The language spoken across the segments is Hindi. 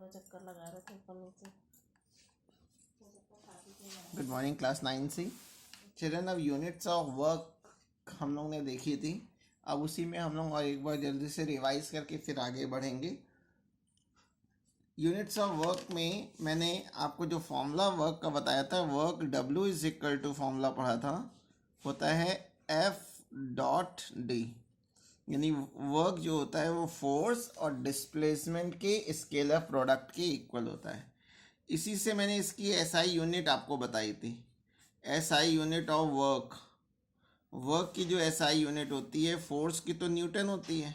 में चक्कर लगा रहे थे ऊपर नीचे। गुड मॉर्निंग क्लास 9 से चिल्ड्रन। अब यूनिट्स ऑफ वर्क हम लोग ने देखी थी, अब उसी में हम लोग और एक बार जल्दी से रिवाइज करके फिर आगे बढ़ेंगे। यूनिट्स ऑफ वर्क में मैंने आपको जो फॉर्मूला वर्क का बताया था, work W is equal to formula पढ़ा था, होता है F.D, यानी वर्क जो होता है वो फोर्स और डिस्प्लेसमेंट के स्केलर प्रोडक्ट के इक्वल होता है। इसी से मैंने इसकी SI यूनिट आपको बताई थी। SI यूनिट ऑफ वर्क की जो SI यूनिट होती है, फोर्स की तो न्यूटन होती है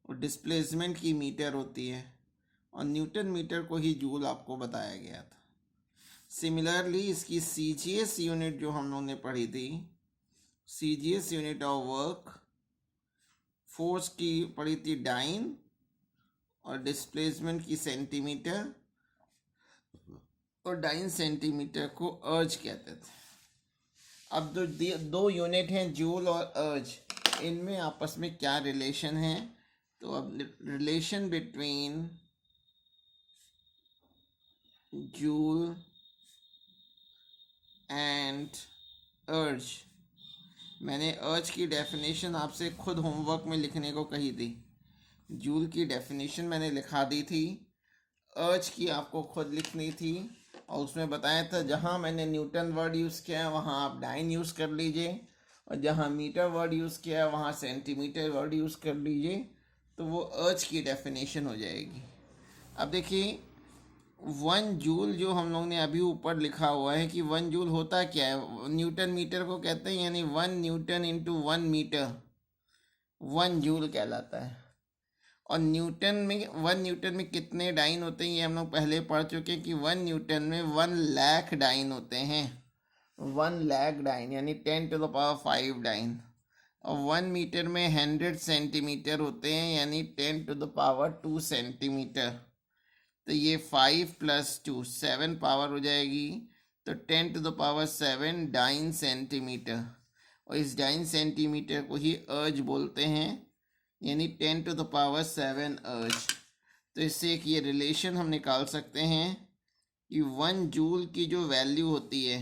और डिस्प्लेसमेंट की मीटर होती है, और न्यूटन मीटर को ही जूल आपको बताया गया था। सिमिलरली इसकी CGS यूनिट जो हम लोगों ने पढ़ी थी, CGS unit of work, force की पढ़ी थी डाइन और डिस्प्लेसमेंट की सेंटीमीटर, और डाइन सेंटीमीटर को अर्ज कहते थे। अब दो यूनिट हैं जूल और अर्ज, इनमें आपस में क्या रिलेशन है? तो अब रिलेशन बिटवीन जूल एंड अर्ज, मैंने अर्ज की डेफिनेशन आपसे खुद होमवर्क में लिखने को कही थी। जूल की डेफिनेशन मैंने लिखा दी थी, अर्ज की आपको खुद लिखनी थी, और उसमें बताया था जहाँ मैंने न्यूटन वर्ड यूज़ किया है वहाँ आप डाइन यूज़ कर लीजिए, और जहाँ मीटर वर्ड यूज़ किया है वहाँ सेंटीमीटर वर्ड यूज़ कर लीजिए, तो वो अर्ज की डेफिनेशन हो जाएगी। अब देखिए 1 जूल जो हम लोग ने अभी ऊपर लिखा हुआ है कि 1 जूल होता क्या है, न्यूटन मीटर को कहते हैं, यानी 1 न्यूटन इंटू 1 मीटर 1 जूल कहलाता है। और न्यूटन में 1 न्यूटन में कितने डाइन होते हैं ये हम लोग पहले पढ़ चुके हैं कि 1 न्यूटन में 1 लाख डाइन होते हैं। 1 लाख डाइन यानी 10⁵ डाइन। और 1 मीटर में 100 सेंटीमीटर होते हैं, यानी 10⁻² सेंटीमीटर। तो ये 5 + 2 7 पावर हो जाएगी, तो 10⁻7 डाइन सेंटीमीटर। और इस डाइन सेंटीमीटर को ही अर्ज बोलते हैं, यानी 10⁻7 अर्ज। तो इससे एक ये रिलेशन हम निकाल सकते हैं कि 1 जूल की जो वैल्यू होती है,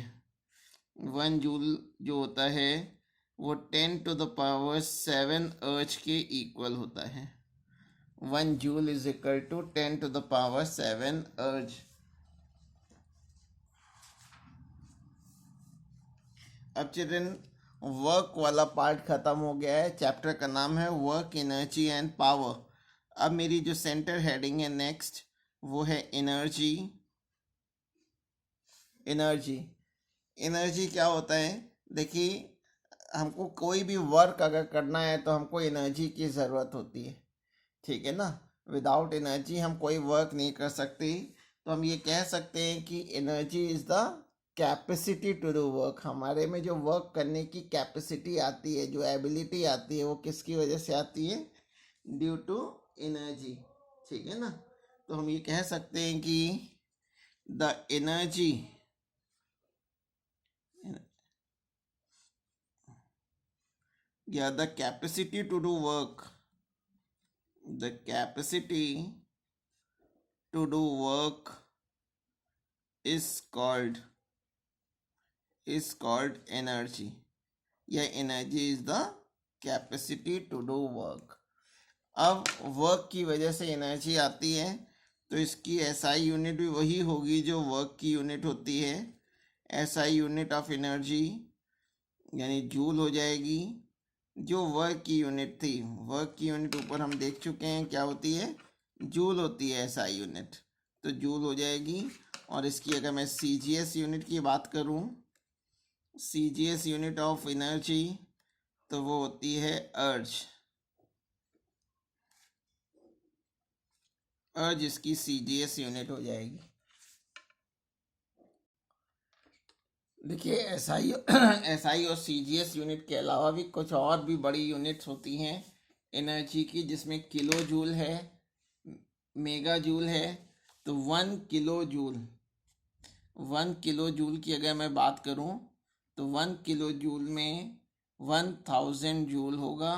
1 जूल जो होता है वो 10⁻7 अर्ज के इक्वल होता है। 1 जूल इज इक्वल टू 10⁻7 अर्ज। अब चिल्ड्रन वर्क वाला पार्ट खत्म हो गया है। चैप्टर का नाम है वर्क, एनर्जी एंड पावर। अब मेरी जो सेंटर हेडिंग है नेक्स्ट, वो है एनर्जी। एनर्जी क्या होता है? देखिए, हमको कोई भी वर्क अगर करना है तो हमको एनर्जी की ज़रूरत होती है, ठीक है ना। विदाउट एनर्जी हम कोई वर्क नहीं कर सकते। तो हम ये कह सकते हैं कि energy is the capacity to do work. हमारे में जो वर्क करने की कैपेसिटी आती है, जो एबिलिटी आती है, वो किसकी वजह से आती है? ड्यू टू एनर्जी, ठीक है ना। तो हम ये कह सकते हैं कि द एनर्जी या the capacity to do work, the capacity to do work is called energy, या energy is the capacity to do work। अब वर्क की वजह से एनर्जी आती है, तो इसकी SI यूनिट भी वही होगी जो वर्क की यूनिट होती है। SI यूनिट ऑफ एनर्जी यानी जूल हो जाएगी। जो वर्क की यूनिट थी, वर्क की यूनिट ऊपर हम देख चुके हैं क्या होती है, जूल होती है SI यूनिट, तो जूल हो जाएगी। और इसकी अगर मैं CGS यूनिट की बात करूं, CGS यूनिट ऑफ एनर्जी, तो वो होती है अर्ज। अर्ज इसकी CGS यूनिट हो जाएगी। देखिए SI और CGS यूनिट के अलावा भी कुछ और भी बड़ी यूनिट्स होती हैं एनर्जी की, जिसमें किलो जूल है, मेगा जूल है। तो 1 किलो जूल की अगर मैं बात करूं, तो 1 किलो जूल में 1000 जूल होगा।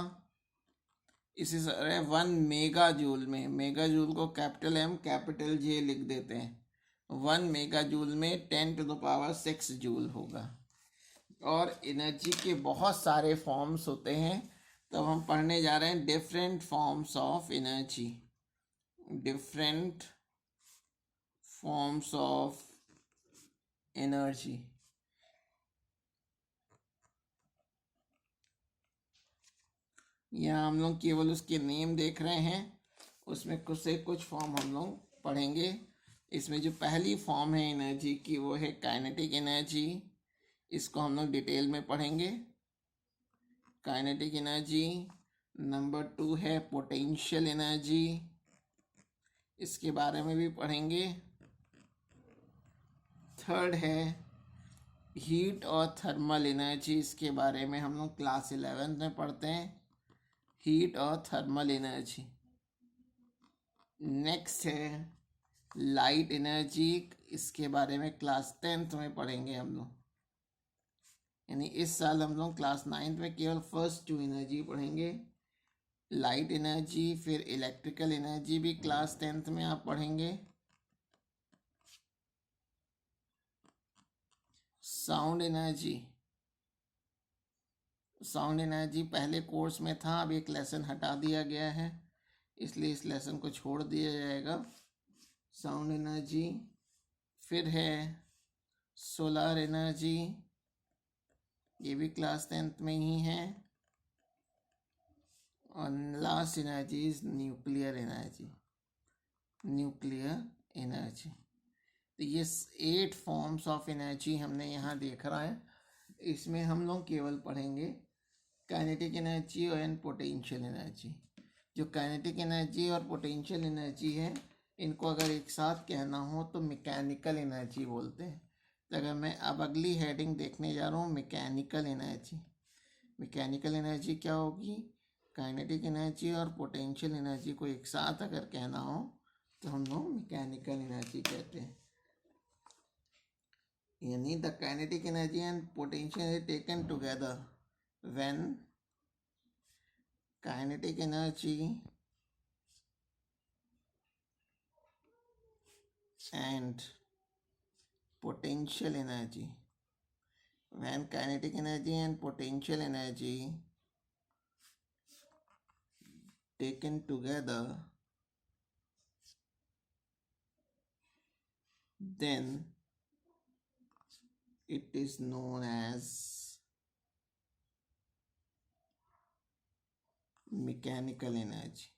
इसी तरह 1 मेगा जूल में, मेगा जूल को कैपिटल M कैपिटल J लिख देते हैं। 1 मेगा जूल में 10⁻6 जूल होगा। और एनर्जी के बहुत सारे फॉर्म्स होते हैं, तो हम पढ़ने जा रहे हैं different forms of energy. Different forms of energy. यहाँ हम लोग केवल उसके नेम देख रहे हैं, उसमें कुछ से कुछ फॉर्म हम लोग पढ़ेंगे। इसमें जो पहली फॉर्म है एनर्जी की वो है काइनेटिक एनर्जी। इसको हम लोग डिटेल में पढ़ेंगे, काइनेटिक एनर्जी। नंबर 2 है पोटेंशियल एनर्जी, इसके बारे में भी पढ़ेंगे। थर्ड है हीट और थर्मल एनर्जी, इसके बारे में हम लोग क्लास 11 में पढ़ते हैं, हीट और थर्मल एनर्जी। नेक्स्ट है लाइट एनर्जी, इसके बारे में क्लास 10th में पढ़ेंगे हम लोग। यानी इस साल हम लोग क्लास 9th में केवल फर्स्ट 2 एनर्जी पढ़ेंगे, लाइट एनर्जी। फिर इलेक्ट्रिकल एनर्जी भी क्लास 10th में आप पढ़ेंगे। साउंड एनर्जी, साउंड एनर्जी पहले कोर्स में था, अब एक लेसन हटा दिया गया है, इसलिए इस लेसन को छोड़ दिया जाएगा। Sound energy. फिर है सोलर एनर्जी, ये भी क्लास 10th में ही है। और last energy is nuclear energy, nuclear energy. तो ये 8 फॉर्म्स ऑफ एनर्जी हमने यहाँ देख रहा है। इसमें हम लोग केवल पढ़ेंगे काइनेटिक एनर्जी और पोटेंशियल एनर्जी। जो काइनेटिक एनर्जी और पोटेंशियल एनर्जी है, इनको अगर एक साथ कहना हो तो मैकेनिकल एनर्जी बोलते हैं। तो अगर मैं अब अगली हेडिंग देखने जा रहा हूँ मैकेनिकल एनर्जी। मैकेनिकल एनर्जी क्या होगी? काइनेटिक एनर्जी और पोटेंशियल एनर्जी को एक साथ अगर कहना हो तो हम लोग मैकेनिकल एनर्जी कहते हैं। यानी the kinetic energy and potential is taken together when kinetic energy and potential energy, when kinetic energy and potential energy taken together, then it is known as mechanical energy,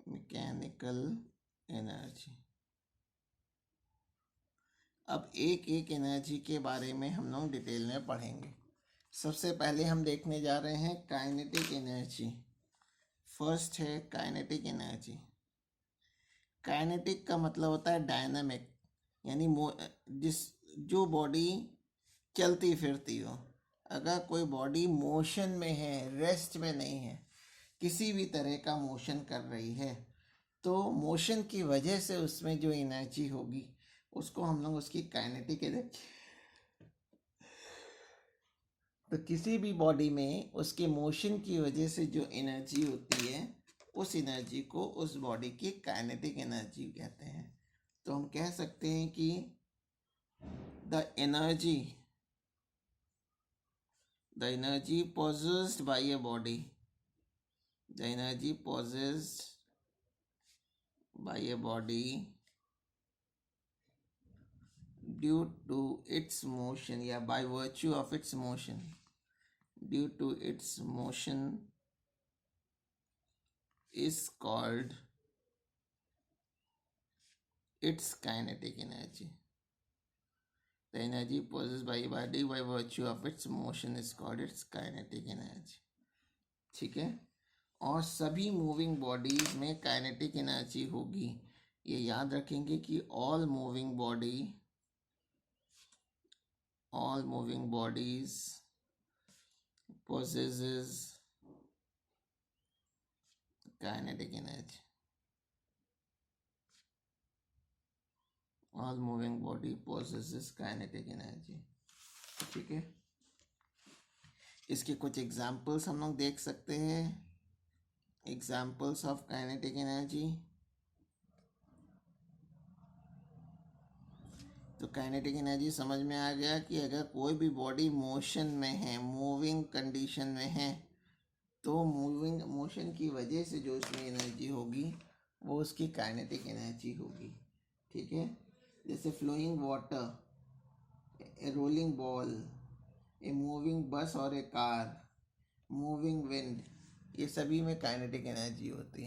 mechanical energy। अब एक एक एनर्जी के बारे में हम लोग डिटेल में पढ़ेंगे। सबसे पहले हम देखने जा रहे हैं काइनेटिक एनर्जी। फर्स्ट है काइनेटिक एनर्जी। काइनेटिक का मतलब होता है डायनामिक, यानी जो बॉडी चलती फिरती हो। अगर कोई बॉडी मोशन में है, रेस्ट में नहीं है, किसी भी तरह का मोशन कर रही है, तो मोशन की वजह से उसमें जो एनर्जी होगी उसको हम लोग उसकी काइनेटिक एनर्जी। तो किसी भी बॉडी में उसके मोशन की वजह से जो एनर्जी होती है, उस एनर्जी को उस बॉडी की काइनेटिक एनर्जी कहते हैं। तो हम कह सकते हैं कि the energy possessed by a body, the energy possessed by a body due to its motion, या by virtue of its motion, due to its motion is called its kinetic energy. The energy possessed by a body by virtue of its motion is called its kinetic energy. ठीक है। और सभी मूविंग बॉडीज में काइनेटिक एनर्जी होगी। ये याद रखेंगे कि all moving bodies possesses kinetic energy. All moving body possesses kinetic energy। ठीक है। इसके कुछ एग्जाम्पल्स हम लोग देख सकते हैं। Examples of kinetic energy. तो काइनेटिक एनर्जी समझ में आ गया कि अगर कोई भी बॉडी मोशन में है, मूविंग कंडीशन में है, तो मूविंग मोशन की वजह से जो उसमें एनर्जी होगी वो उसकी काइनेटिक एनर्जी होगी। ठीक है, जैसे flowing water, A rolling ball, a moving बस और ए कार, मूविंग विंड, ये सभी में काइनेटिक एनर्जी होती है।